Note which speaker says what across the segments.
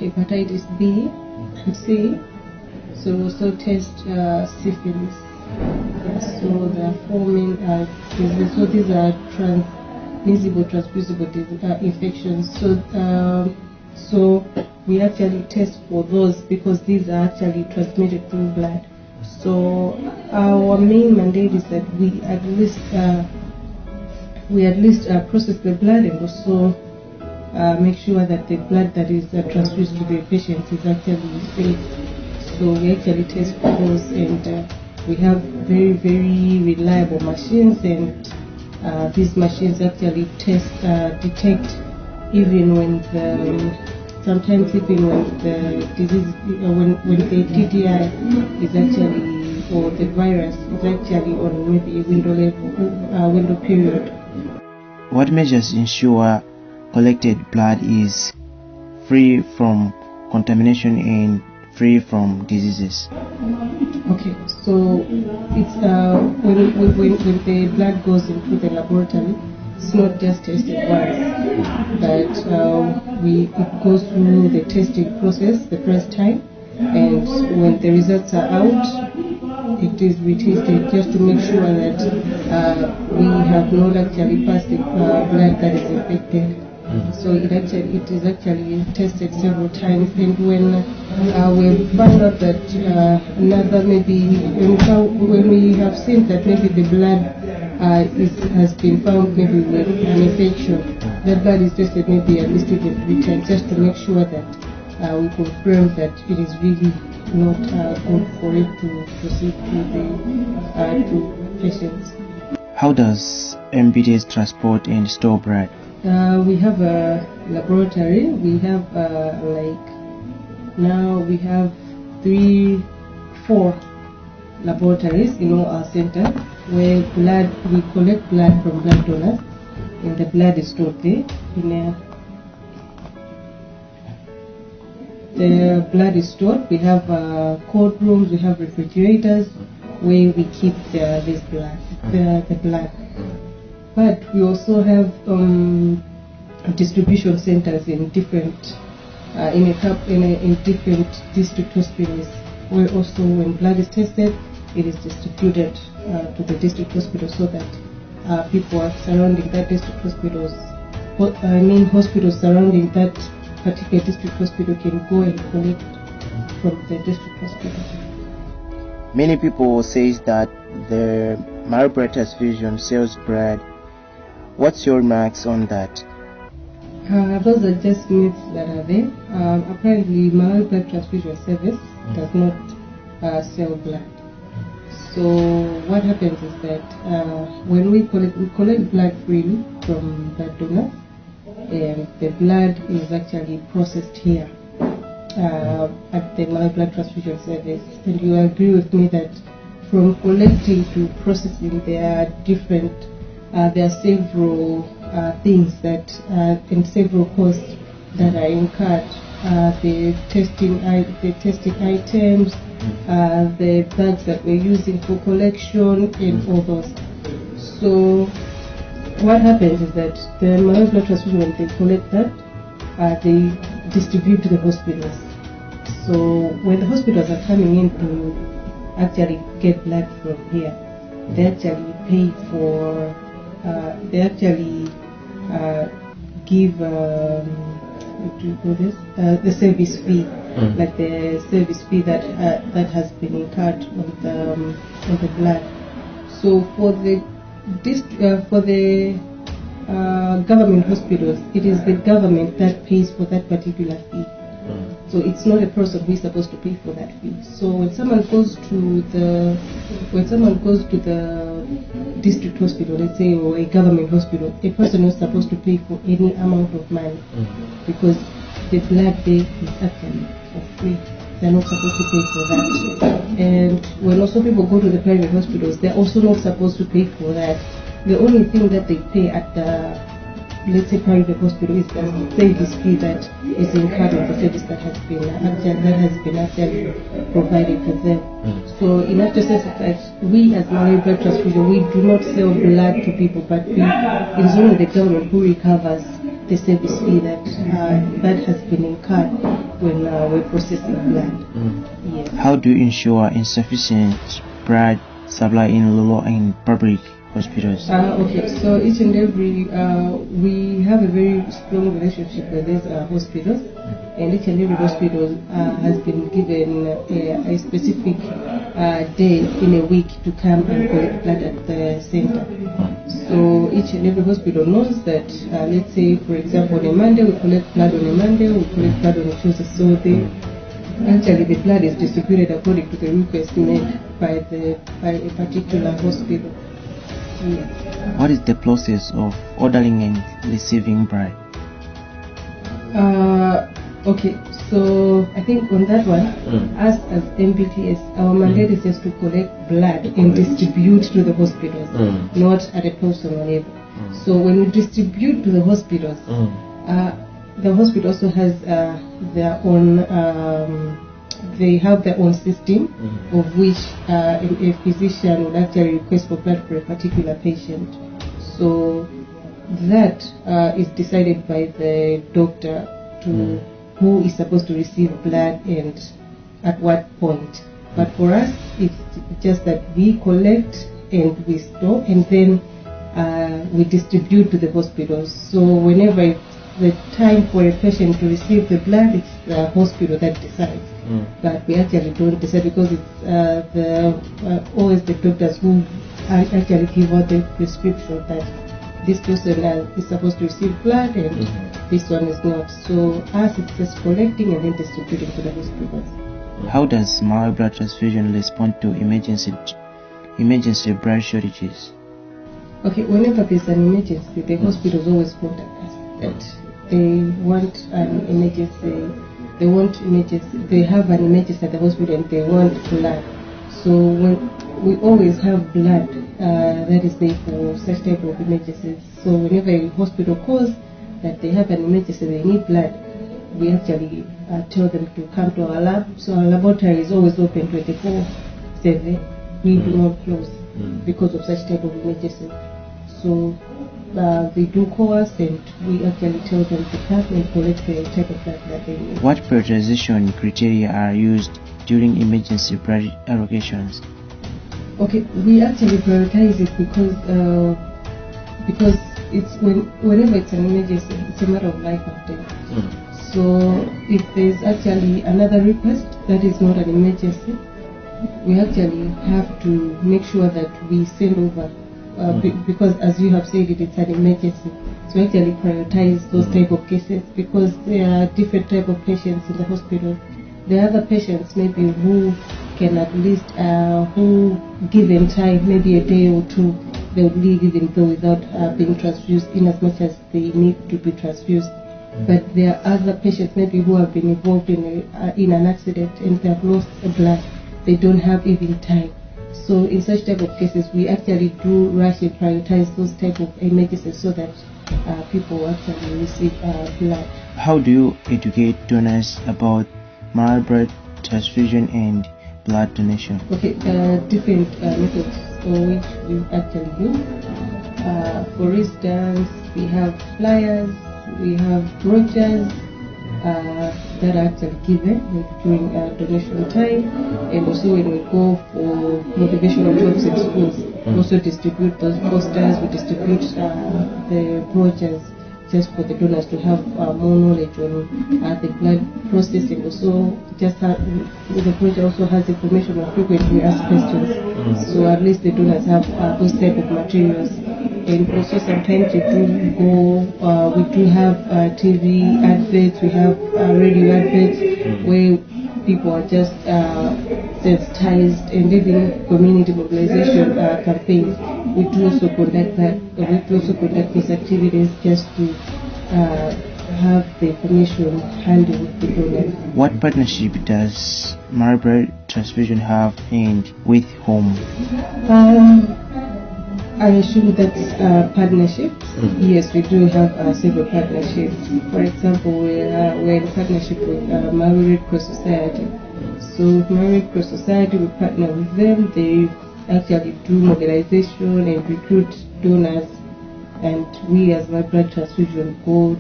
Speaker 1: hepatitis B and C. So we also test syphilis. So there are 4 main diseases. So these are transmissible infections. So we actually test for those because these are actually transmitted through blood. So our main mandate is that we at least process the blood and also make sure that the blood that is transfused to the patients is actually safe. So we actually test for those, and we have very, very reliable machines, and these machines actually detect even when sometimes even when the disease, when the TDI is actually, or the virus is actually on maybe a window period.
Speaker 2: What measures ensure collected blood is free from contamination and free from diseases?
Speaker 1: Okay, so it's when the blood goes into the laboratory, it's not just tested once, but it goes through the testing process the first time, and when the results are out, it is retested just to make sure that we have not actually passed the blood that is infected. So it is actually tested several times, and when we found out that when we have seen that maybe the blood has been found maybe with an infection, that blood is tested maybe at least even 3 times just to make sure that we confirm that it is really not good for it to proceed to patients.
Speaker 2: How does MBDS transport and store blood?
Speaker 1: We have a laboratory. We have now we have 4 laboratories in our center where we collect blood from blood donors, and the blood is stored there. The blood is stored. We have cold rooms. We have refrigerators where we keep this blood, the blood. But we also have distribution centers in different in different district hospitals, where also when blood is tested, it is distributed to the district hospital so that people are surrounding that district hospitals, hospitals surrounding that particular district hospital can go and collect from the district hospital.
Speaker 2: Many people say that the Malawi Blood Transfusion sells blood. What's your remarks on that?
Speaker 1: Those are just myths that are there. Apparently, Malawi Blood Transfusion Service does not sell blood. So what happens is that when we collect blood freely from blood donors, and the blood is actually processed here at the Malawi Blood Transfusion Service. And you agree with me that from collecting to processing, there are several things that and several costs that are incurred. The testing items, the bags that we're using for collection, and all those. So what happens is that the Malawi Blood Transfusion, when they collect that, they distribute to the hospitals. So when the hospitals are coming in to actually get blood from here, they actually pay for, they actually give the service fee, like the service fee that has been incurred on the blood. So for the government hospitals, it is the government that pays for that particular fee. So it's not a person who is supposed to pay for that fee. So when someone goes to the district hospital, let's say, or a government hospital, a person is supposed to pay for any amount of money because the blood there is actually for free. They're not supposed to pay for that. And when also people go to the private hospitals, they're also not supposed to pay for that. The only thing that they pay at the, let's say, private hospital is the service fee that is incurred on the service that has been actually provided for them. So in that sense, that we as Malawi Blood Transfusion, we do not sell blood to people, but it is only the government who recovers the service fee that has been incurred when we're processing blood. Yes.
Speaker 2: How do you ensure insufficient blood supply in rural and public hospitals?
Speaker 1: Okay, so each and every, we have a very strong relationship with these hospitals, and each and every hospital has been given a specific day in a week to come and collect blood at the center. So each and every hospital knows that, let's say, for example, on a Monday, we collect blood on a Monday, we collect blood on a Tuesday. So actually the blood is distributed according to the request made by a particular hospital. Yes.
Speaker 2: What is the process of ordering and receiving blood?
Speaker 1: Okay, so I think on that one, us as MBTS, our mandate is just to collect blood and distribute to the hospitals, not at a personal level. So when we distribute to the hospitals, the hospital also has their own, they have their own system of which a physician would actually request for blood for a particular patient. So that is decided by the doctor to who is supposed to receive blood and at what point. But for us, it's just that we collect and we store, and then we distribute to the hospitals. So whenever it's the time for a patient to receive the blood, it's the hospital that decides. But we actually don't decide, because it's always the doctors who actually give out the prescription that this person is supposed to receive blood and this one is not. So us, it's just collecting and then distributing to the hospitals.
Speaker 2: How does Malawi Blood Transfusion respond to emergency blood shortages?
Speaker 1: Okay, whenever there's an emergency, the hospitals always contact us that they want an emergency. They have an emergency at the hospital and they want blood. So we always have blood that is there for such type of emergencies. So whenever a hospital calls that they have an emergency, they need blood, we actually tell them to come to our lab. So our laboratory is always open 24/7. We do not close because of such type of emergency. So they do call us and we actually tell them to come and collect the type of blood that they need. What
Speaker 2: prioritization criteria are used during emergency blood allocations?
Speaker 1: Okay, we actually prioritize it because it's whenever it's an emergency, it's a matter of life or death. So if there's actually another request that is not an emergency, we actually have to make sure that we send over because, as you have said, it's an emergency. So we actually prioritize those type of cases, because there are different type of patients in the hospital. There are other patients maybe who can at least, who given time, maybe a day or two, they would leave even though without being transfused, in as much as they need to be transfused. But there are other patients maybe who have been involved in an accident and they have lost blood. They don't have even time. So in such type of cases, we actually do rush and prioritize those type of emergencies so that people actually receive blood.
Speaker 2: How do you educate donors about Malawi blood transfusion and blood donation?
Speaker 1: Okay, different methods which we actually use. For instance, we have flyers, we have brochures that are actually given during donation time, and also when we go for motivational talks in schools, we also distribute those posters, we distribute the brochures just for the donors to have more knowledge on the blood processing. Also, the brochure also has information on frequently asked questions, so at least the donors have those type of materials. And also sometimes we do have TV adverts, we have radio adverts where people are just sensitized, and even community mobilization campaigns. We do also conduct that. We do also conduct these activities just to have the information handled with the donors.
Speaker 2: What partnership does Malawi Blood Transfusion have and with whom?
Speaker 1: I assume that's partnerships. Yes, we do have several partnerships. For example, we're in partnership with Malawi Red Cross Society. So Malawi Red Cross Society, we partner with them. They actually do mobilization and recruit donors and we as Malawi Blood Transfusion go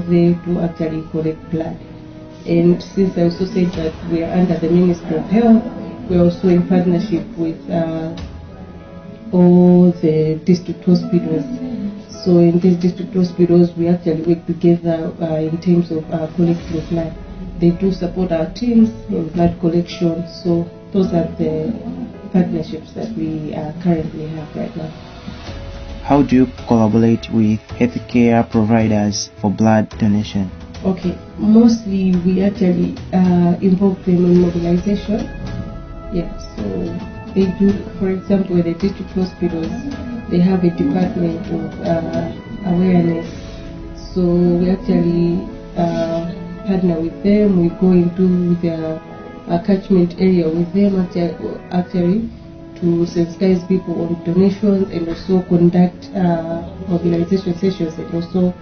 Speaker 1: there to actually collect blood. And since I also said that we are under the Ministry of Health, we are also in partnership with all the district hospitals. So in these district hospitals, we actually work together in terms of collecting blood. They do support our teams in blood collection. So those are the partnerships that we currently have right now.
Speaker 2: How do you collaborate with healthcare providers for blood donation?
Speaker 1: Okay, mostly we actually involve them in mobilization. Yeah, so they do, for example, the district hospitals, they have a department of awareness. So we actually partner with them. We go into their catchment area with them actually to sensitize people on donations, and also conduct mobilization sessions, and also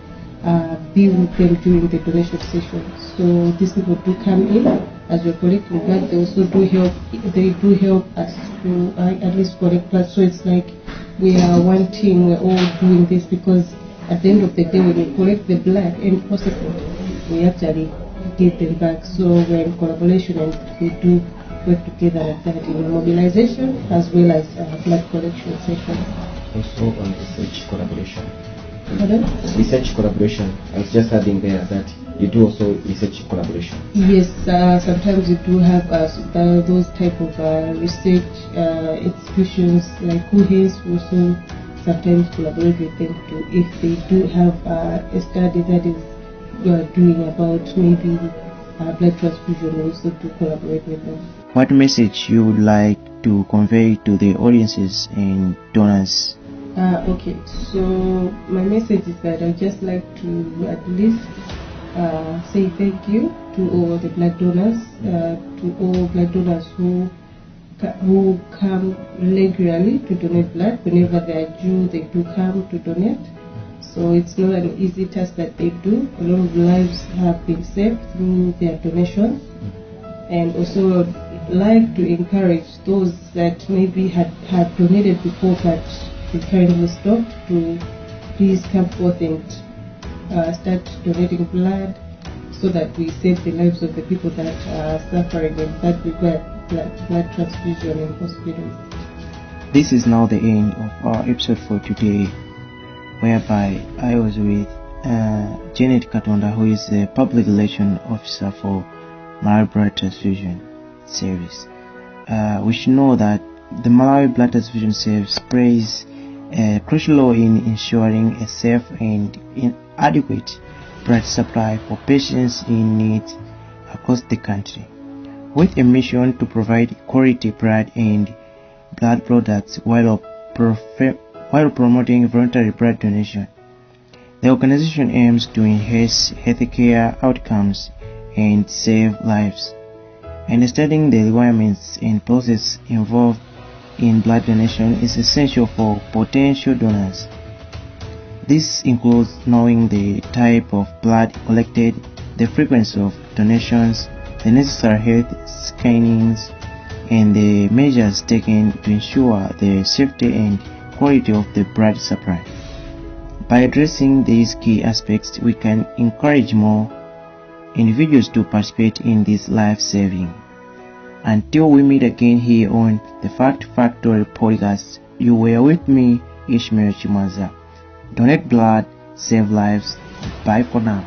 Speaker 1: be with them during the donation session. So these people do come in as we're collecting blood. They also do help. They do help us to at least collect blood. So it's like we are one team. We're all doing this because at the end of the day, when we collect the blood and process it, we actually give them back. So we're in collaboration, and we do work together like that in mobilization as well as blood collection sessions.
Speaker 3: Also on research collaboration.
Speaker 1: Pardon?
Speaker 3: Research collaboration. I was just adding there that you do also research collaboration.
Speaker 1: Yes, sometimes we do have those type of research institutions like WHO's. We also sometimes collaborate with them too if they do have a study that is doing about maybe blood transfusion. We also do collaborate with them.
Speaker 2: What message you would like to convey to the audiences and donors?
Speaker 1: Okay, so my message is that I'd just like to at least say thank you to all the blood donors, to all blood donors who come regularly to donate blood. Whenever they are due, they do come to donate. So it's not an easy task that they do. A lot of lives have been saved through their donations. And also like to encourage those that maybe had donated before but they currently stopped to please come forth and start donating blood, so that we save the lives of the people that are suffering and that require blood transfusion in hospitals.
Speaker 2: This is now the end of our episode for today, whereby I was with Janet Katonda, who is the Public Relations Officer for Malawi Blood Transfusion Service. We should know that the Malawi Blood Transfusion Service plays a crucial role in ensuring a safe and adequate blood supply for patients in need across the country, with a mission to provide quality blood and blood products while promoting voluntary blood donation. The organization aims to enhance healthcare outcomes and save lives. Understanding the requirements and process involved in blood donation is essential for potential donors. This includes knowing the type of blood collected, the frequency of donations, the necessary health screenings, and the measures taken to ensure the safety and quality of the blood supply. By addressing these key aspects, we can encourage more individuals to participate in this life-saving. Until we meet again here on the Fact Factory podcast, you were with me, Ishmael Chimaza. Donate blood, save lives. Bye for now.